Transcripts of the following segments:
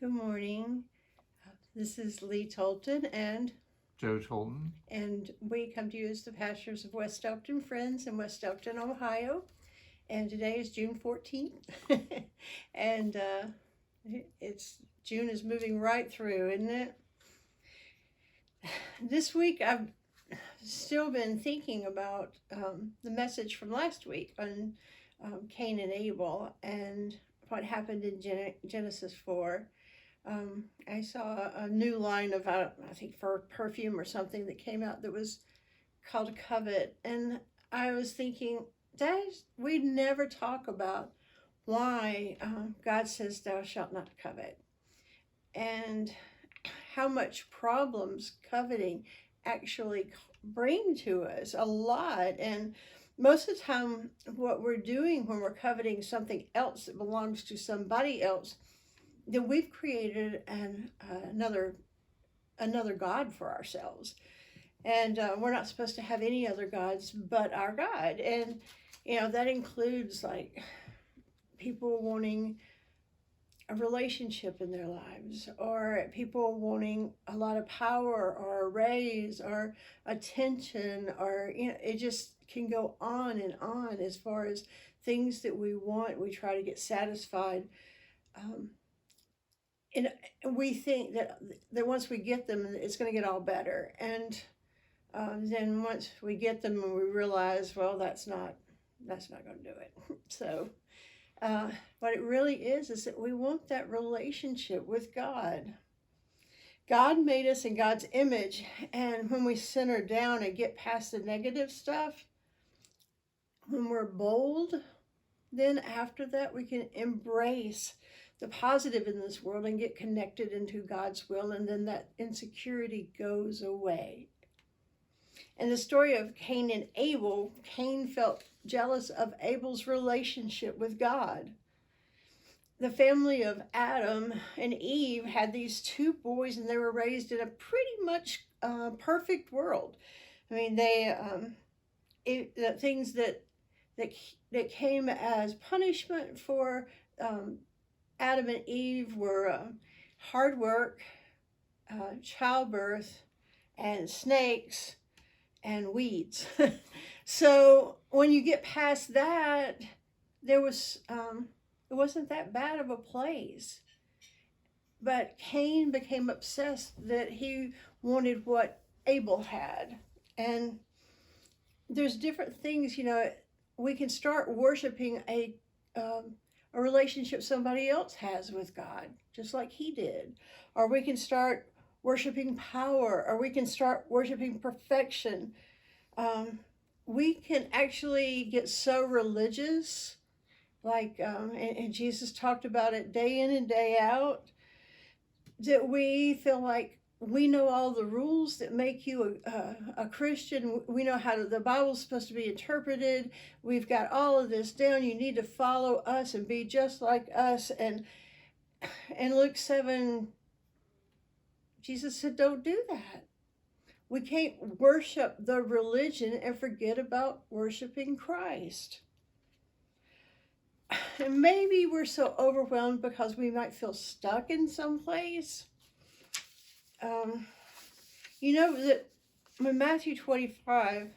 Good morning. This is Leigh Tolton Joe Tolton. and we come to you as the pastors of West Elkton Friends in West Elkton, Ohio. And today is June 14th. and it's June is moving right through, isn't it? This week I've still been thinking about the message from last week on Cain and Abel and what happened in Genesis 4. I saw a new line of, I think, for perfume or something that came out that was called Covet. And I was thinking, we never talk about why God says, thou shalt not covet. And how much problems coveting actually bring to us, a lot. And most of the time, what we're doing when we're coveting something else that belongs to somebody else, then we've created another God for ourselves. And we're not supposed to have any other gods but our God. And, that includes like people wanting a relationship in their lives, or people wanting a lot of power or a raise or attention, or, it just can go on and on as far as things that we want. We try to get satisfied. And we think that once we get them, it's going to get all better. And then once we get them and we realize, well, that's not going to do it. So what it really is that we want that relationship with God. God made us in God's image. And when we center down and get past the negative stuff, when we're bold, then after that we can embrace the positive in this world and get connected into God's will, and then that insecurity goes away. In the story of Cain and Abel, Cain felt jealous of Abel's relationship with God. The family of Adam and Eve had these two boys, and they were raised in a pretty much perfect world. I mean, the things that came as punishment for Adam and Eve were hard work, childbirth, and snakes, and weeds. So when you get past that, there was it wasn't that bad of a place. But Cain became obsessed that he wanted what Abel had. And there's different things, we can start worshiping a relationship somebody else has with God, just like he did. Or we can start worshiping power, or we can start worshiping perfection. We can actually get so religious, like, and Jesus talked about it day in and day out, that we feel like we know all the rules that make you a Christian. We know how the Bible's supposed to be interpreted. We've got all of this down. You need to follow us and be just like us. And in Luke 7, Jesus said, don't do that. We can't worship the religion and forget about worshiping Christ. And maybe we're so overwhelmed because we might feel stuck in some place. That when Matthew 25,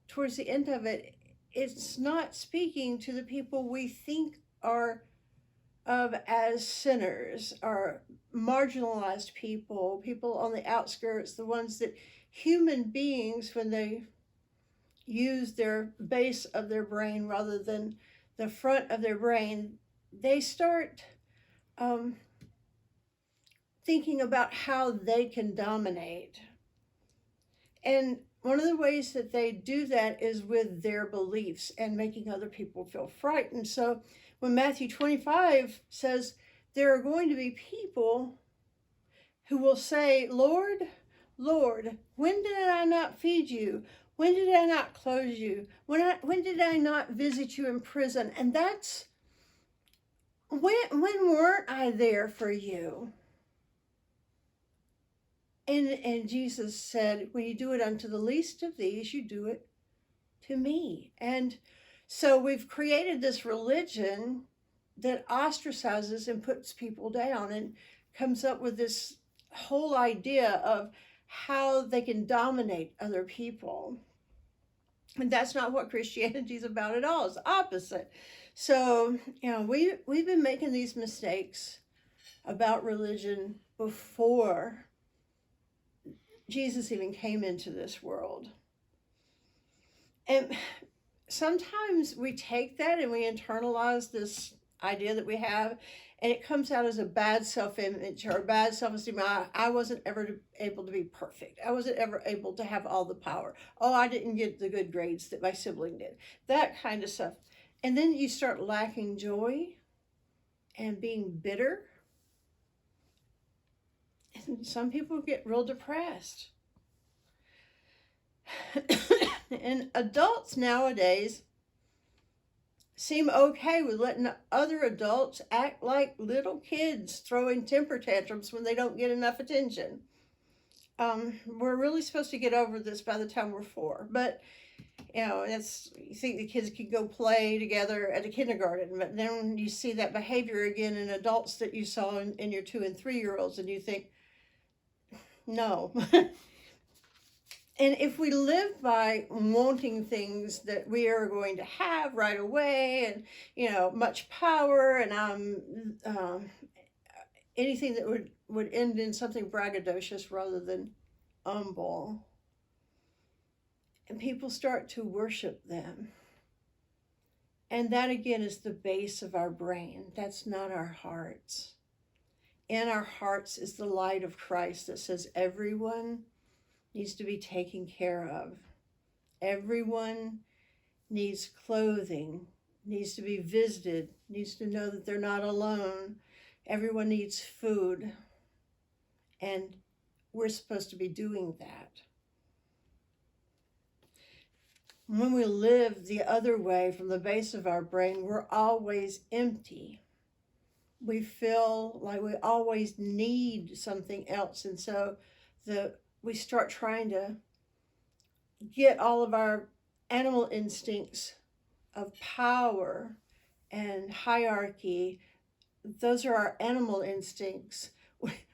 towards the end of it, it's not speaking to the people we think are of as sinners, or marginalized people on the outskirts, the ones that human beings, when they use their base of their brain rather than the front of their brain, they start thinking about how they can dominate. And one of the ways that they do that is with their beliefs and making other people feel frightened. So when Matthew 25 says there are going to be people who will say, Lord, Lord, when did I not feed you? When did I not clothe you? When did I not visit you in prison? And that's, when weren't I there for you? And Jesus said, when you do it unto the least of these, you do it to me. And so we've created this religion that ostracizes and puts people down and comes up with this whole idea of how they can dominate other people. And that's not what Christianity is about at all. It's the opposite. So, we've been making these mistakes about religion before Jesus even came into this world. And sometimes we take that and we internalize this idea that we have, and it comes out as a bad self-image or a bad self-esteem. I wasn't ever able to be perfect. I wasn't ever able to have all the power. Oh, I didn't get the good grades that my sibling did. That kind of stuff. And then you start lacking joy and being bitter. And some people get real depressed. And adults nowadays seem okay with letting other adults act like little kids throwing temper tantrums when they don't get enough attention. We're really supposed to get over this by the time we're 4, but you think the kids could go play together at a kindergarten, but then you see that behavior again in adults that you saw in your 2 and 3-year-olds, and you think, no. And if we live by wanting things that we are going to have right away, and much power, and anything that would end in something braggadocious rather than humble, and people start to worship them, and that again is the base of our brain. That's not our hearts. In our hearts is the light of Christ that says everyone needs to be taken care of. Everyone needs clothing, needs to be visited, needs to know that they're not alone. Everyone needs food. And we're supposed to be doing that. When we live the other way from the base of our brain, we're always empty. We feel like we always need something else. And so we start trying to get all of our animal instincts of power and hierarchy. Those are our animal instincts.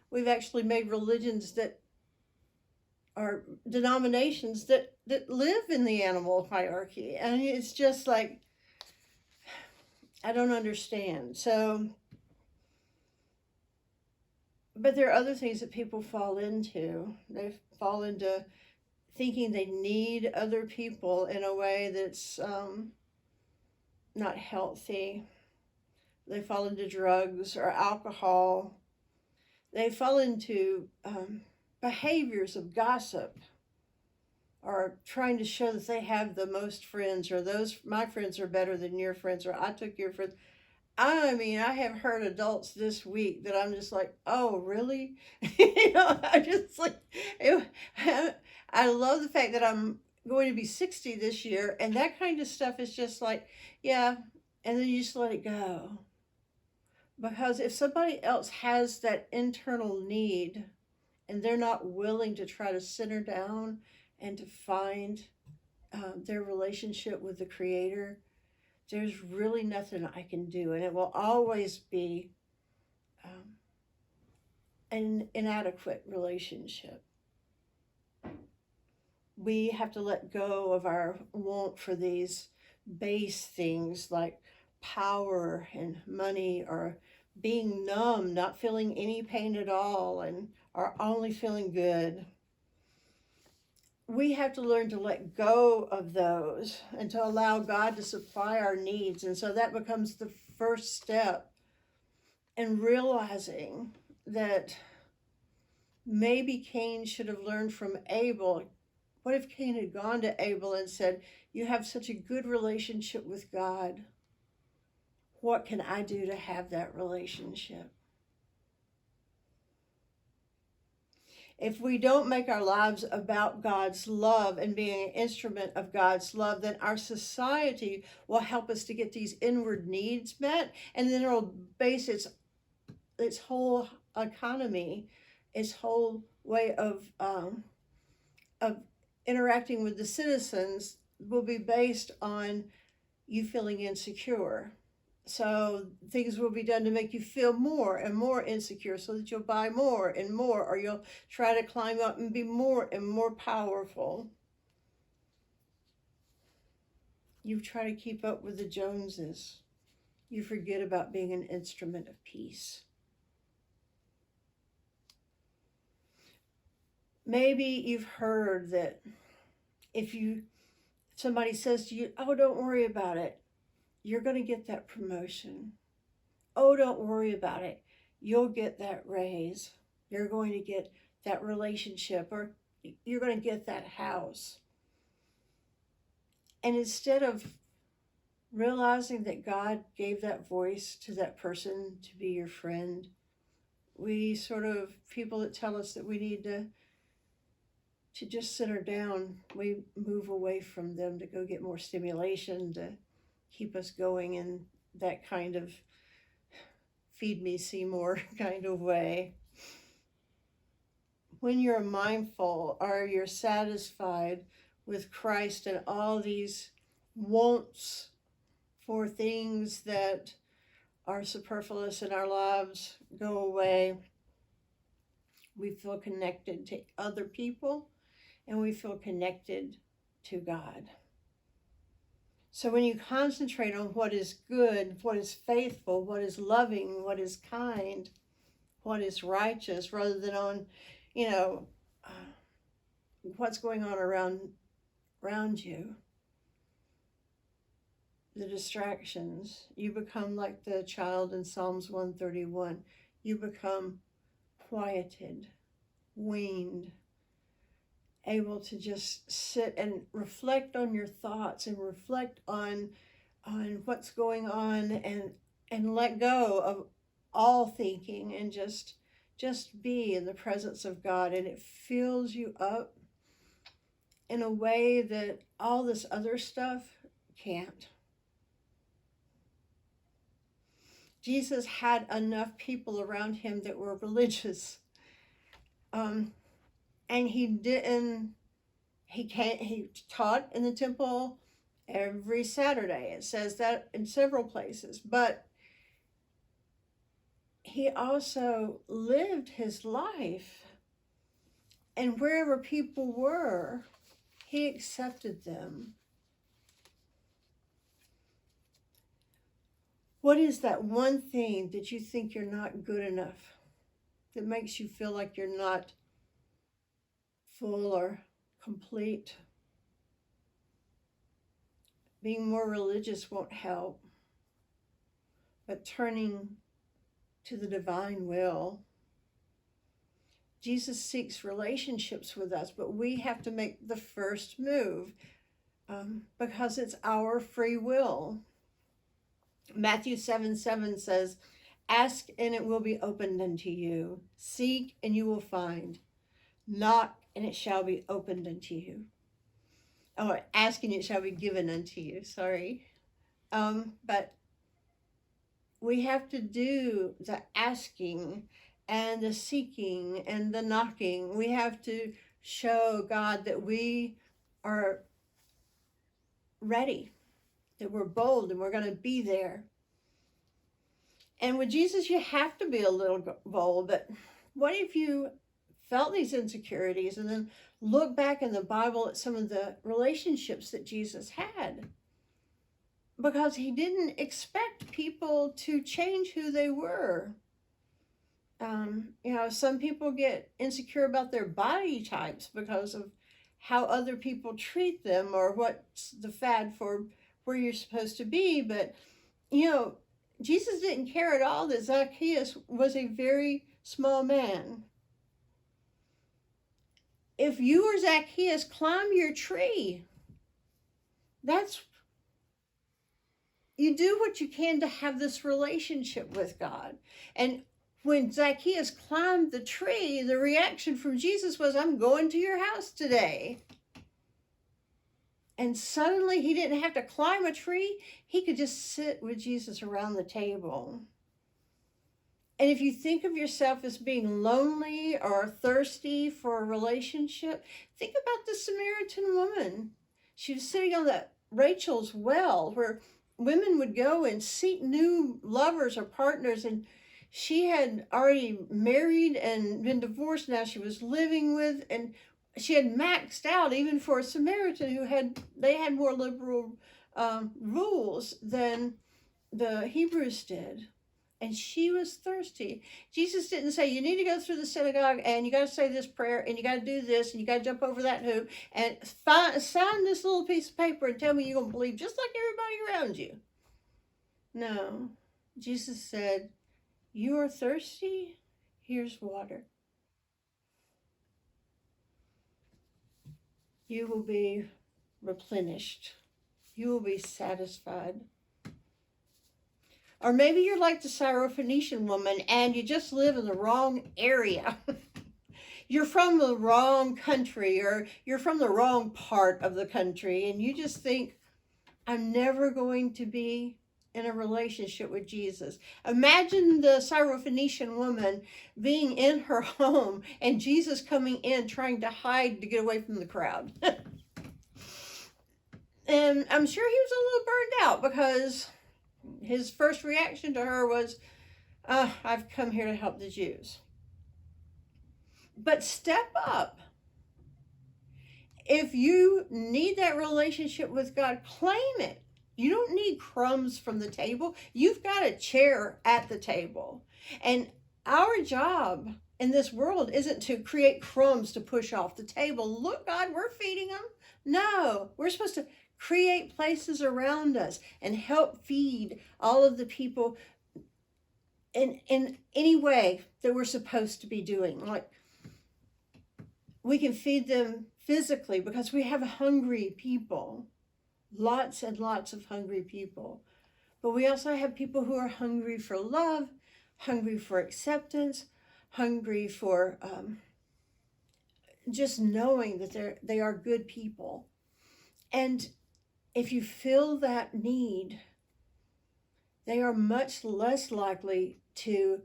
We've actually made religions that are denominations that live in the animal hierarchy. And it's just like, I don't understand. So, but there are other things that people fall into. They fall into thinking they need other people in a way that's not healthy. They fall into drugs or alcohol. They fall into behaviors of gossip, or trying to show that they have the most friends, or my friends are better than your friends, or I took your friends. I mean, I have heard adults this week that I'm just like, oh, really? I just like, I love the fact that I'm going to be 60 this year, and that kind of stuff is just like, yeah, and then you just let it go. Because if somebody else has that internal need, and they're not willing to try to center down and to find their relationship with the Creator, there's really nothing I can do, and it will always be an inadequate relationship. We have to let go of our want for these base things like power and money, or being numb, not feeling any pain at all, or only feeling good. We have to learn to let go of those and to allow God to supply our needs. And so that becomes the first step in realizing that maybe Cain should have learned from Abel. What if Cain had gone to Abel and said, you have such a good relationship with God. What can I do to have that relationship? If we don't make our lives about God's love and being an instrument of God's love, then our society will help us to get these inward needs met, and then it'll base its whole economy, its whole way of interacting with the citizens will be based on you feeling insecure. So things will be done to make you feel more and more insecure so that you'll buy more and more, or you'll try to climb up and be more and more powerful. You try to keep up with the Joneses. You forget about being an instrument of peace. Maybe you've heard that if somebody says to you, "Oh, don't worry about it. You're going to get that promotion. Oh, don't worry about it. You'll get that raise. You're going to get that relationship, or you're going to get that house." And instead of realizing that God gave that voice to that person to be your friend, we sort of, people that tell us that we need to just sit her down, we move away from them to go get more stimulation to keep us going in that kind of feed me, see more kind of way. When you're mindful or you're satisfied with Christ and all these wants for things that are superfluous in our lives go away, we feel connected to other people and we feel connected to God. So when you concentrate on what is good, what is faithful, what is loving, what is kind, what is righteous, rather than on, what's going on around you, the distractions, you become like the child in Psalms 131. You become quieted, weaned, able to just sit and reflect on your thoughts and reflect on what's going on, and let go of all thinking and just be in the presence of God. And it fills you up in a way that all this other stuff can't. Jesus had enough people around him that were religious. And he taught in the temple every Saturday. It says that in several places. But he also lived his life. And wherever people were, he accepted them. What is that one thing that you think you're not good enough, that makes you feel like you're not full or complete? Being more religious won't help, but turning to the divine will. Jesus seeks relationships with us, but we have to make the first move because it's our free will. Matthew 7:7 says, "Ask and it will be opened unto you. Seek and you will find. Knock and it shall be opened unto you." Oh, ask and it shall be given unto you. Sorry. But we have to do the asking and the seeking and the knocking. We have to show God that we are ready, that we're bold and we're going to be there. And with Jesus, you have to be a little bold. But what if you felt these insecurities and then look back in the Bible at some of the relationships that Jesus had? Because he didn't expect people to change who they were. Some people get insecure about their body types because of how other people treat them or what's the fad for where you're supposed to be. But, Jesus didn't care at all that Zacchaeus was a very small man. If you were Zacchaeus, climb your tree. You do what you can to have this relationship with God. And when Zacchaeus climbed the tree, the reaction from Jesus was, "I'm going to your house today." And suddenly he didn't have to climb a tree. He could just sit with Jesus around the table. And if you think of yourself as being lonely or thirsty for a relationship, think about the Samaritan woman. She was sitting on Rachel's well where women would go and seek new lovers or partners, and she had already married and been divorced. Now she was living with, and she had maxed out even for a Samaritan who had more liberal rules than the Hebrews did. And she was thirsty. Jesus didn't say, you need to go through the synagogue and you got to say this prayer and you got to do this and you got to jump over that hoop and sign this little piece of paper and tell me you're going to believe just like everybody around you. No. Jesus said, you are thirsty? Here's water. You will be replenished. You will be satisfied. Or maybe you're like the Syrophoenician woman and you just live in the wrong area. You're from the wrong country, or you're from the wrong part of the country, and you just think, I'm never going to be in a relationship with Jesus. Imagine the Syrophoenician woman being in her home and Jesus coming in trying to hide to get away from the crowd. And I'm sure he was a little burned out because his first reaction to her was, I've come here to help the Jews. But step up. If you need that relationship with God, claim it. You don't need crumbs from the table. You've got a chair at the table. And our job in this world isn't to create crumbs to push off the table. Look, God, we're feeding them. No, we're supposed to create places around us and help feed all of the people in any way that we're supposed to be doing. Like, we can feed them physically because we have hungry people, lots and lots of hungry people. But we also have people who are hungry for love, hungry for acceptance, hungry for just knowing that they are good people. And if you feel that need, they are much less likely to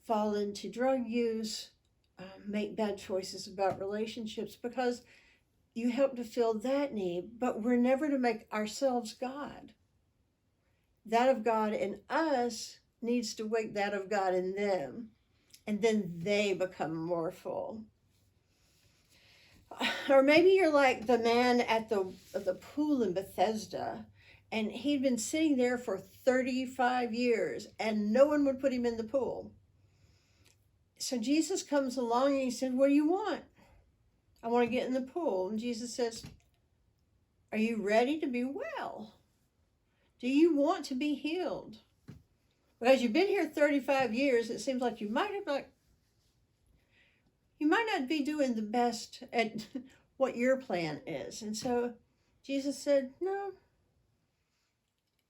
fall into drug use, make bad choices about relationships, because you help to fill that need. But we're never to make ourselves God. That of God in us needs to wake that of God in them, and then they become more full. Or maybe you're like the man at the pool in Bethesda, and he'd been sitting there for 35 years and no one would put him in the pool. So Jesus comes along and he said, what do you want? I want to get in the pool. And Jesus says, are you ready to be well? Do you want to be healed? Because you've been here 35 years, it seems like you might not be doing the best at what your plan is. And so Jesus said, no.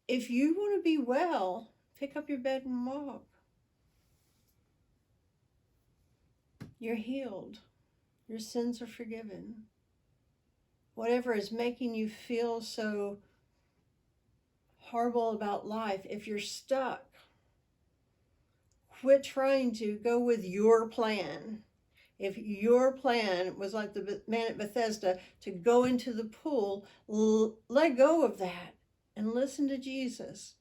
If you want to be well, pick up your bed and walk. You're healed. Your sins are forgiven. Whatever is making you feel so horrible about life, if you're stuck, quit trying to go with your plan. If your plan was like the man at Bethesda to go into the pool, let go of that and listen to Jesus.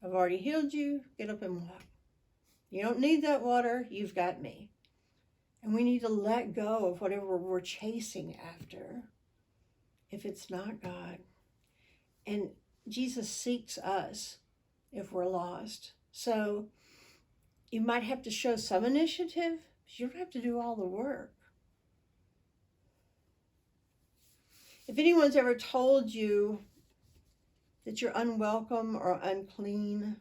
I've already healed you. Get up and walk. You don't need that water. You've got me. And we need to let go of whatever we're chasing after if it's not God. And Jesus seeks us if we're lost. So you might have to show some initiative, but you don't have to do all the work. If anyone's ever told you that you're unwelcome or unclean,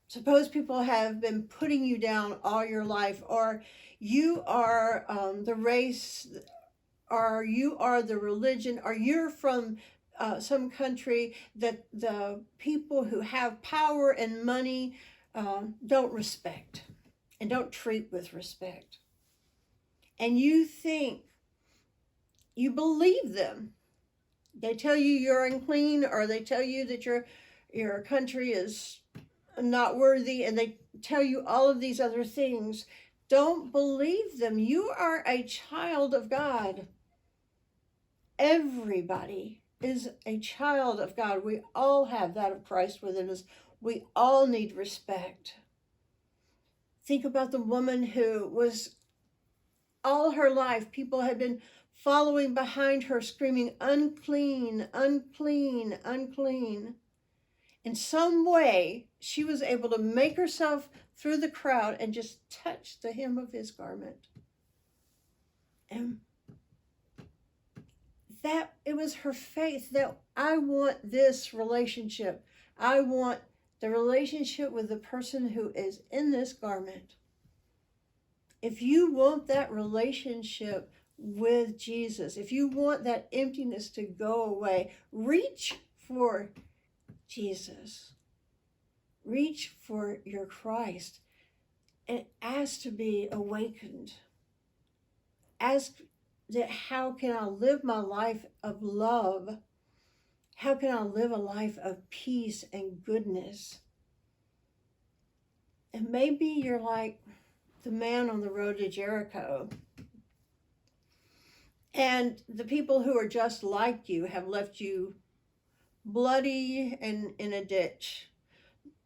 suppose people have been putting you down all your life, or you are the race, or you are the religion, or you're from some country that the people who have power and money don't respect and don't treat with respect. And you think, you believe them. They tell you you're unclean, or they tell you that your country is not worthy, and they tell you all of these other things. Don't believe them. You are a child of God. Everybody is a child of God. We all have that of Christ within us. We all need respect. Think about the woman who was all her life, people had been following behind her, screaming, unclean, unclean, unclean. In some way, she was able to make herself through the crowd and just touch the hem of his garment. And that it was her faith that I want this relationship. I want the relationship with the person who is in this garment. If you want that relationship with Jesus, if you want that emptiness to go away, reach for Jesus. Reach for your Christ and ask to be awakened. Ask that how can I live my life of love? How can I live a life of peace and goodness? And maybe you're like the man on the road to Jericho. And the people who are just like you have left you bloody and in a ditch.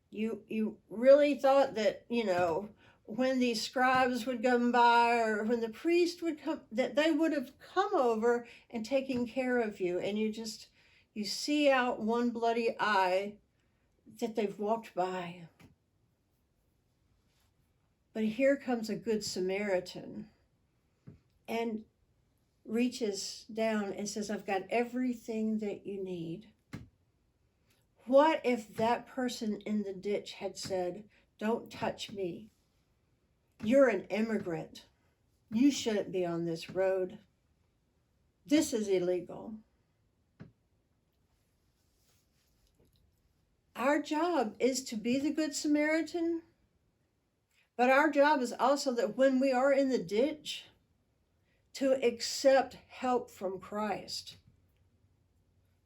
You really thought that, when these scribes would come by or when the priest would come, that they would have come over and taken care of you. And you see out one bloody eye that they've walked by. But here comes a good Samaritan and reaches down and says, I've got everything that you need. What if that person in the ditch had said, don't touch me. You're an immigrant. You shouldn't be on this road. This is illegal. Our job is to be the Good Samaritan, but our job is also that when we are in the ditch, to accept help from Christ.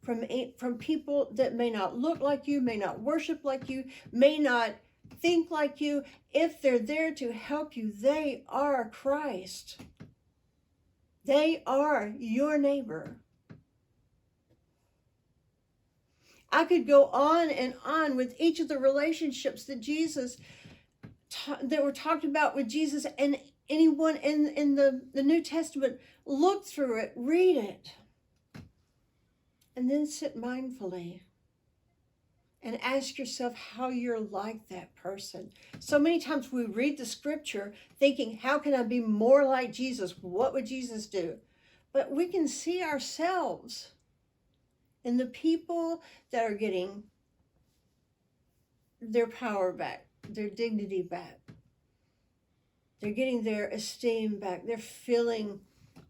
From people that may not look like you, may not worship like you, may not think like you. If they're there to help you, they are Christ. They are your neighbor. I could go on and on with each of the relationships that that were talked about with Jesus, and anyone in the New Testament, look through it, read it, and then sit mindfully and ask yourself how you're like that person. So many times we read the scripture thinking, how can I be more like Jesus? What would Jesus do? But we can see ourselves in the people that are getting their power back, their dignity back. They're getting their esteem back. They're feeling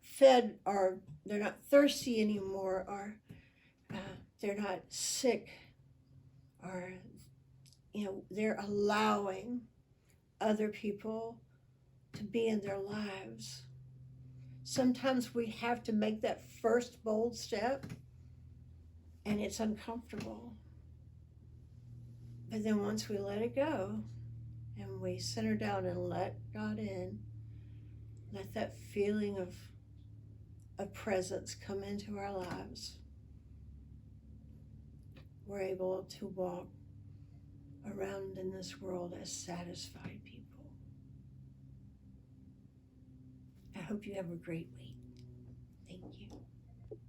fed, or they're not thirsty anymore, or they're not sick, or they're allowing other people to be in their lives. Sometimes we have to make that first bold step, and it's uncomfortable. But then once we let it go and we center down and let God in, let that feeling of presence come into our lives, we're able to walk around in this world as satisfied people. I hope you have a great week.